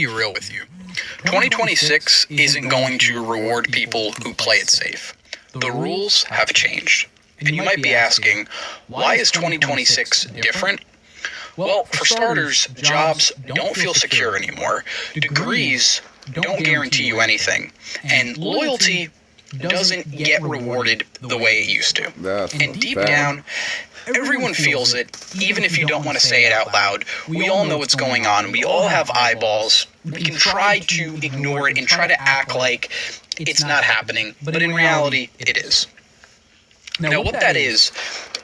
be real with you. 2026 isn't going to reward people who play it safe. The rules have changed. And you might be asking, why is 2026 different? Well, for starters, jobs don't feel secure anymore. Degrees don't guarantee you anything. And loyalty doesn't get rewarded the way it used to. And deep down, everyone feels it, even if you don't want to say it out loud. We all know what's going on. We all have eyeballs. We can try to ignore it and try to act like it's not happening, but in reality, it is. Now, what that is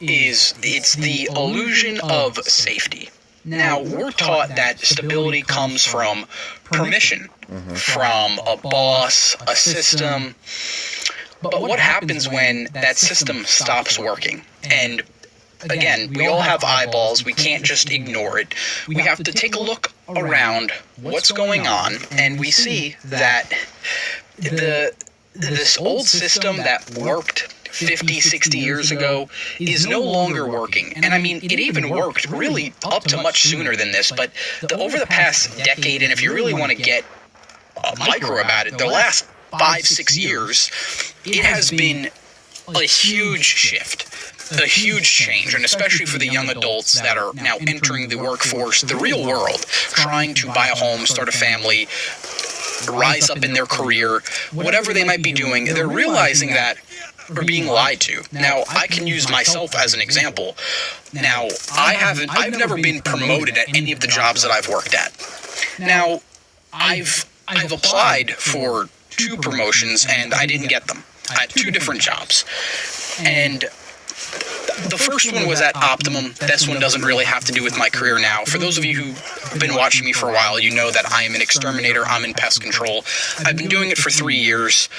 it's the illusion of safety. Now, we're taught that stability comes from permission, from a boss, a system. But what happens when that system stops working? And again, we all have eyeballs. We can't just ignore it. We have to take a look around what's going on, and we see that this old system that worked 50, 60 years ago is no longer working. And I mean, it even worked really up to much sooner than this, but over the past decade, and if you really want to get micro about it, the last 5, 6 years, it has been a huge shift, a huge change, and especially for the young adults that are now entering the workforce, the real world, trying to buy a home, start a family, rise up in their career, whatever they might be doing, they're realizing that are being lied to. Now, I can use myself as an example. Now, I've never been promoted at any of the jobs that I've worked at. Now, I've applied for 2 promotions and I didn't get them. I had 2 different jobs. And the first one was at Optimum. This one doesn't really have to do with my career now. For those of you who've been watching me for a while, you know that I am an exterminator. I'm in pest control. I've been doing it for 3 years.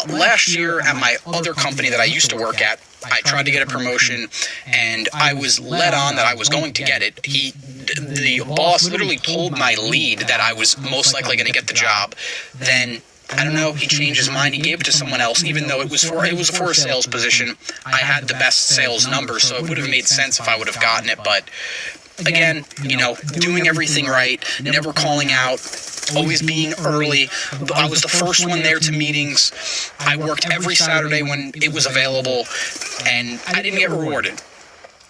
Last year at my other company that I used to work at, I tried to get a promotion, and I was led on that I was going to get it. The boss literally told my lead that I was most likely going to get the job. Then, I don't know, he changed his mind. He gave it to someone else, even though it was for a sales position. I had the best sales number, so it would have made sense if I would have gotten it. But again, doing everything right, never calling out, always being early. I was the first one there to meetings. I worked every Saturday when it was available, and I didn't get rewarded.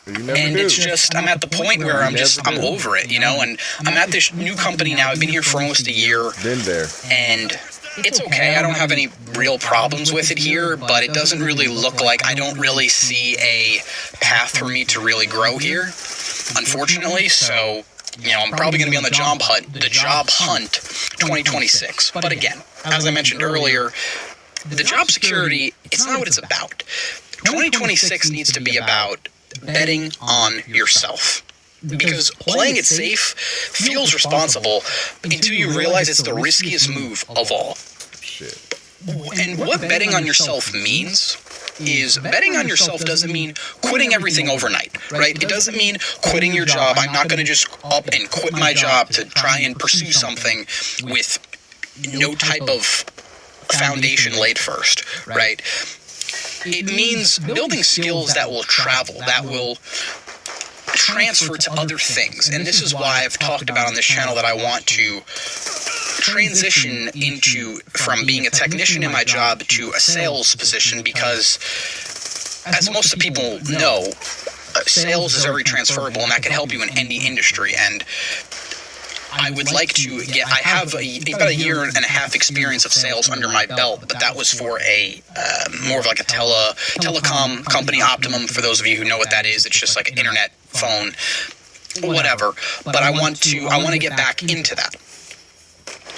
And it's just, I'm at the point where I'm over it, and I'm at this new company now. I've been here for almost a year. Been there. And it's okay. I don't have any real problems with it here, but it doesn't really look like, I don't really see a path for me to really grow here, unfortunately. So, I'm probably going to be on the job hunt 2026. But again, as I mentioned earlier, the job security, it's not what it's about. 2026 needs to be about betting on yourself. Because playing it safe feels responsible until you realize it's the riskiest move of all. Shit. And what betting on yourself means is betting on yourself doesn't mean quitting everything overnight, right? It doesn't mean quitting your job. I'm not going to just up and quit my job to try and pursue something with no type of foundation laid first, right? It means building skills that will travel, that will transfer to other things. And this is why I've talked about on this channel that I want to transition from being a technician in my job to a sales position, because as most of the people know, sales is very transferable and that can help you in any industry. And I would like to I have about a year and a half experience of sales under my belt, but that was for a more of like a telecom company, Optimum. For those of you who know what that is, it's just like an internet phone, whatever. But I want to get back into that.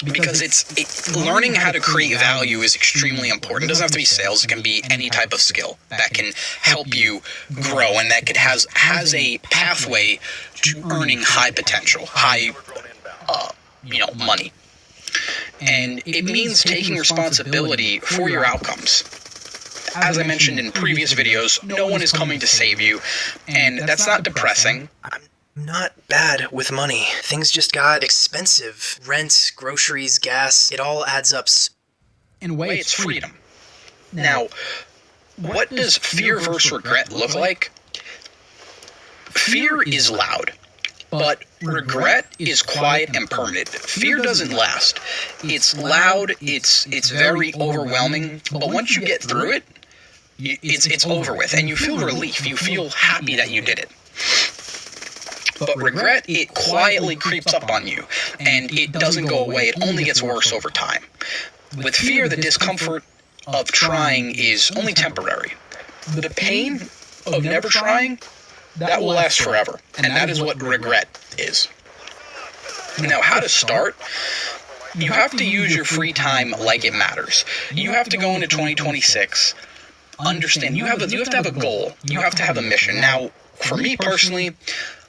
Because it's learning how to create value is extremely important. It doesn't have to be sales. It can be any type of skill that can help you grow and that has a pathway to earning high potential, high money. And it means taking responsibility for your outcomes. As I mentioned in previous videos, no one is coming to save you, and that's not depressing. I'm not bad with money. Things just got expensive. Rent, groceries, gas, it all adds up. In a way, it's freedom. Now, what does fear versus regret look like? Fear is loud. But regret is quiet and permanent. Fear doesn't last. It's loud, it's very overwhelming, but once you get through it, it's over with, and you feel relief. You feel happy that you did it. But regret, it quietly creeps up on you, and it doesn't go away. It only gets worse over time. With fear, the discomfort of trying is only temporary. The pain of never trying, that will last forever, and that is what regret is. Now, how to start? You have to use your free time like it matters. You have to go into 2026, understand, you have to have a goal, you have to have a mission. Now, for me personally,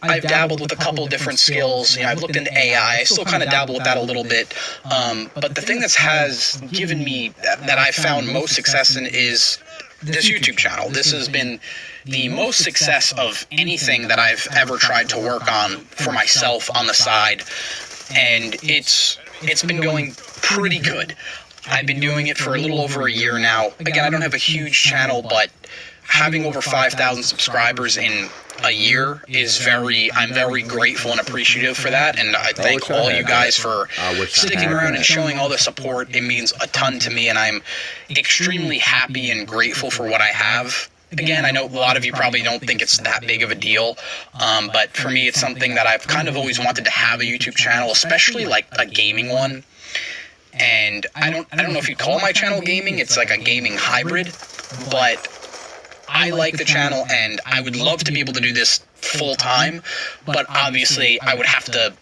I've dabbled with a couple different skills. I've looked into AI. I still kind of dabble with that a little bit. But the thing that has given me, that I found most success in, is this YouTube channel. This has been the most success of anything that I've ever tried to work on for myself on the side. And it's been going pretty good. I've been doing it for a little over a year now. Again, I don't have a huge channel, but having over 5,000 subscribers in a year is I'm very grateful and appreciative for that, and I thank all you guys for sticking around and showing all the support. It means a ton to me, and I'm extremely happy and grateful for what I have. Again, I know a lot of you probably don't think it's that big of a deal, but for me, it's something that I've kind of always wanted to have, a YouTube channel, especially like a gaming one. And I don't know if you'd call my channel gaming. It's like a gaming hybrid, but I like the channel, and I would love to be able to do this full time, but obviously I would have to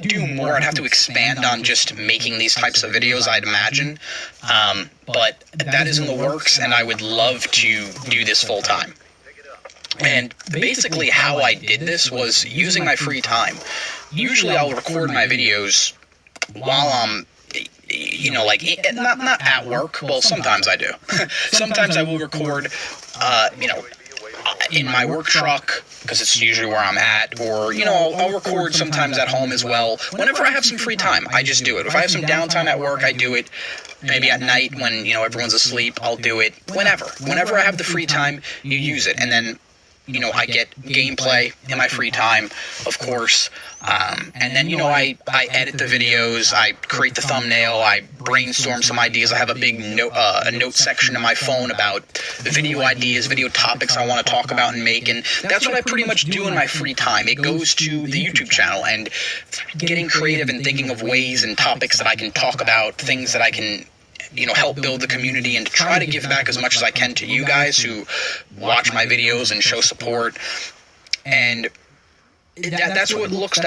do more. I'd have to expand on just making these types of videos, I'd imagine. But that is in the works, and I would love to do this full time. And basically how I did this was using my free time. Usually I'll record my videos while I'm not at work. Well, sometimes I do. Sometimes I will record, in my work truck, because it's usually where I'm at, or, I'll record sometimes at home as well. Whenever I have some free time, I just do it. If I have some downtime at work, I do it. Maybe at night when, everyone's asleep, I'll do it. Whenever I have the free time, you use it. And then, I get gameplay in my free time, of course, and then, I edit the videos, I create the thumbnail, I brainstorm some ideas. I have a big note section in my phone about video ideas, video topics I want to talk about and make, and that's what I pretty much do in my free time. It goes to the YouTube channel and getting creative and thinking of ways and topics that I can talk about, things that I can help build the community, and to try to give back as much as I can to you guys who watch my videos and show support. And that's what it looks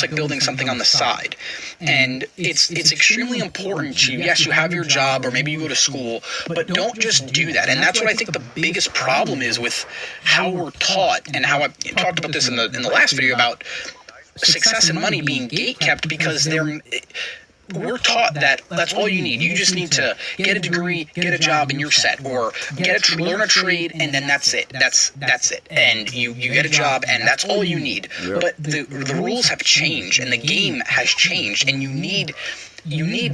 like, building something on the side. And it's extremely important to, yes, you have your job, or maybe you go to school, but don't just do that. And that's what I think the biggest problem is with how we're taught, and how I talked about this in the last video about success and money being gatekept, because we're taught that that's all you need. You just need to get a degree, get a job, and you're set. Or learn a trade, and then that's it. That's it. And you get a job, and that's all you need. Yep. But the rules have changed, and the game has changed, and you need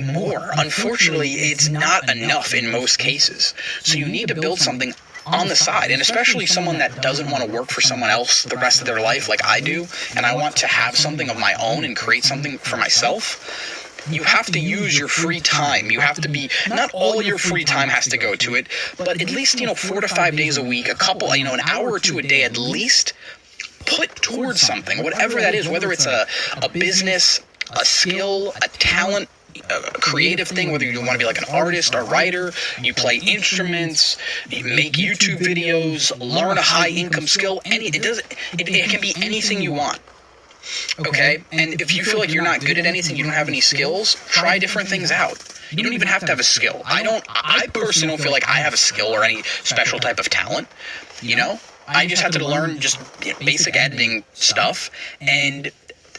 more. Unfortunately, it's not enough in most cases. So you need to build something on the side, and especially someone that doesn't want to work for someone else the rest of their life like I do, and I want to have something of my own and create something for myself. You have to use your free time. You have to be, not all your free time has to go to it, but at least, 4 to 5 days a week, a couple, an hour or two a day at least, put towards something, whatever that is, whether it's a business, a skill, a talent, a creative thing, whether you want to be like an artist or writer, you play instruments, you make YouTube videos, learn a high income skill, it can be anything you want. Okay? And if you feel like you're not good at anything, you don't have any skills, try different things out. You don't even have to have a skill. I personally don't feel like I have a skill or any special type of talent, I just had to learn just basic editing stuff, and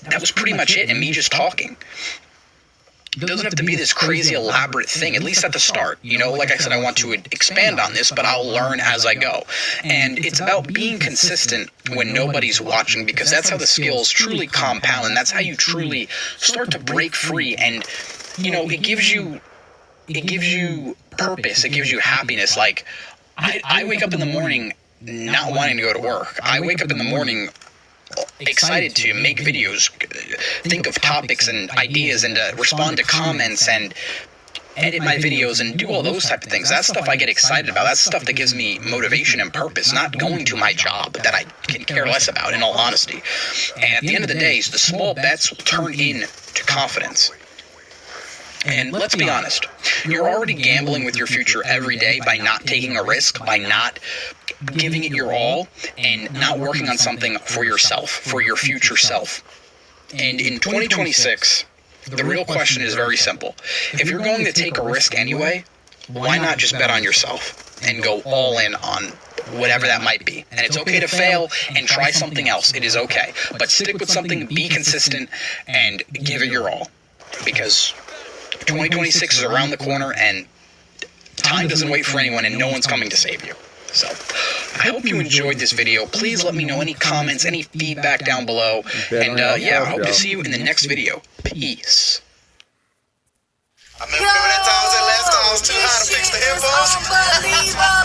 that was pretty much it, and me just talking. It doesn't have to be this crazy elaborate thing, at least at the start. Like I said, I want to expand on this, but I'll learn as I go. And it's about being consistent when nobody's watching, because that's how the skills truly compound, and that's how you truly start to break free. And, it gives you purpose, it gives you happiness. Like, I wake up in the morning not wanting to go to work. I wake up in the morning excited to make videos, think of topics and ideas, and respond to comments, and edit my videos and do all those type of things. That's stuff I get excited about. That's stuff that gives me motivation and purpose, not going to my job that I can care less about, in all honesty. And at the end of the day, the small bets will turn into confidence. And let's be honest, you're already gambling with your future every day by not taking a risk, by not giving it your all, and not working on something for yourself, for your future self. And in 2026, the real question is very simple. If you're going to take a risk anyway, why not just bet on yourself and go all in on whatever that might be? And it's okay to fail and try something else. It is okay. But stick with something, be consistent, and give it your all. Because 2026 is around the corner, and time doesn't wait for anyone, and no one's coming to save you. So, I hope you enjoyed this video. Please let me know any comments, any feedback down below. And yeah, I hope to see you in the next video. Peace. I remember that time I was at last time I was too high to fix the headphones.